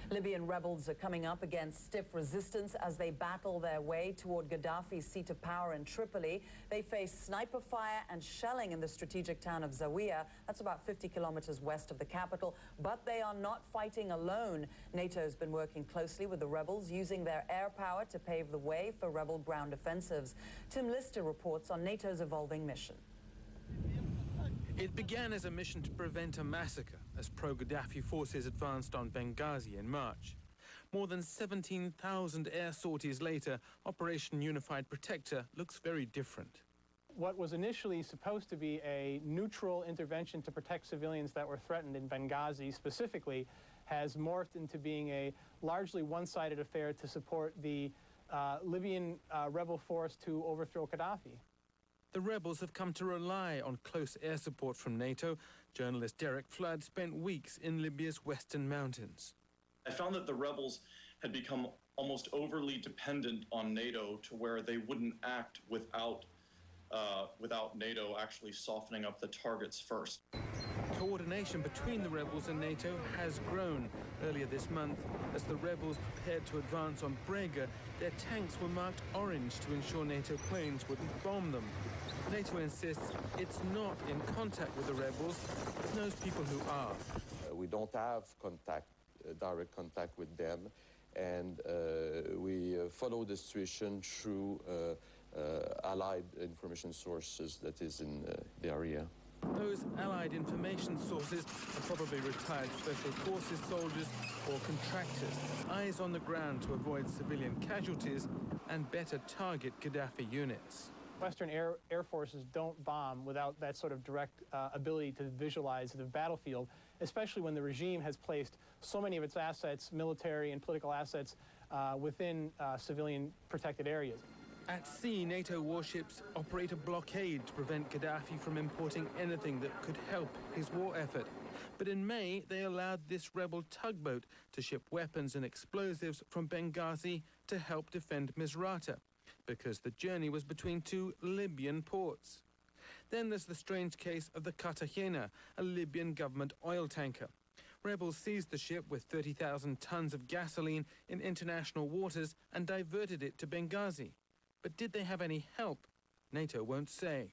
Libyan rebels are coming up against stiff resistance as they battle their way toward Gaddafi's seat of power in Tripoli. They face sniper fire and shelling in the strategic town of Zawiya. That's about 50 kilometers west of the capital. But they are not fighting alone. NATO has been working closely with the rebels, using their air power to pave the way for rebel ground offensives. Tim Lister reports on NATO's evolving mission. It began as a mission to prevent a massacre as pro-Gaddafi forces advanced on Benghazi in March. More than 17,000 air sorties later, Operation Unified Protector looks very different. What was initially supposed to be a neutral intervention to protect civilians that were threatened in Benghazi specifically has morphed into being a largely one-sided affair to support the Libyan rebel force to overthrow Qaddafi. The rebels have come to rely on close air support from NATO. Journalist Derek Flood spent weeks in Libya's western mountains. I found that the rebels had become almost overly dependent on NATO to where they wouldn't act without NATO actually softening up the targets first. Coordination between the rebels and NATO has grown. Earlier this month, as the rebels prepared to advance on Brega, their tanks were marked orange to ensure NATO planes wouldn't bomb them. NATO insists it's not in contact with the rebels, but knows people who are. We don't have direct contact with them, and we follow the situation through allied information sources that is in the area. Those allied information sources are probably retired special forces soldiers or contractors, eyes on the ground to avoid civilian casualties and better target Qaddafi units. Western air forces don't bomb without that sort of direct ability to visualize the battlefield, especially when the regime has placed so many of its assets, military and political assets, within civilian protected areas. At sea, NATO warships operate a blockade to prevent Qaddafi from importing anything that could help his war effort. But in May, they allowed this rebel tugboat to ship weapons and explosives from Benghazi to help defend Misrata, because the journey was between two Libyan ports. Then there's the strange case of the Cartagena, a Libyan government oil tanker. Rebels seized the ship with 30,000 tons of gasoline in international waters and diverted it to Benghazi. But did they have any help? NATO won't say.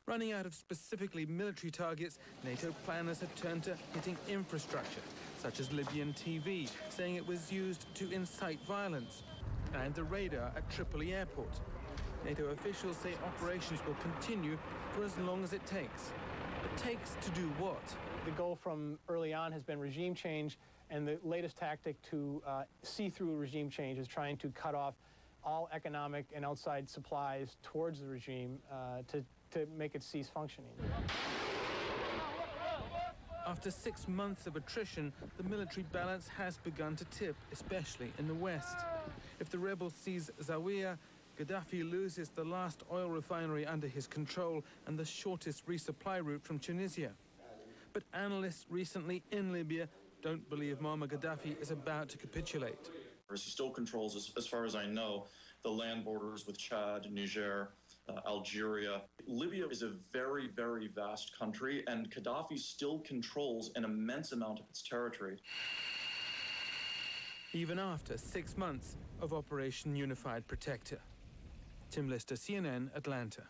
Running out of specifically military targets, NATO planners have turned to hitting infrastructure, such as Libyan TV, saying it was used to incite violence, and the radar at Tripoli airport. NATO officials say operations will continue for as long as it takes. It takes to do what? The goal from early on has been regime change, and the latest tactic to see through regime change is trying to cut off all economic and outside supplies towards the regime to make it cease functioning. After 6 months of attrition, the military balance has begun to tip, especially in the west. If the rebels seize Zawiya, Gaddafi loses the last oil refinery under his control and the shortest resupply route from Tunisia. But analysts recently in Libya don't believe Muammar Gaddafi is about to capitulate. He still controls, as far as I know, the land borders with Chad, Niger, Algeria. Libya is a very, very vast country, and Qaddafi still controls an immense amount of its territory. Even after 6 months of Operation Unified Protector. Tim Lister, CNN, Atlanta.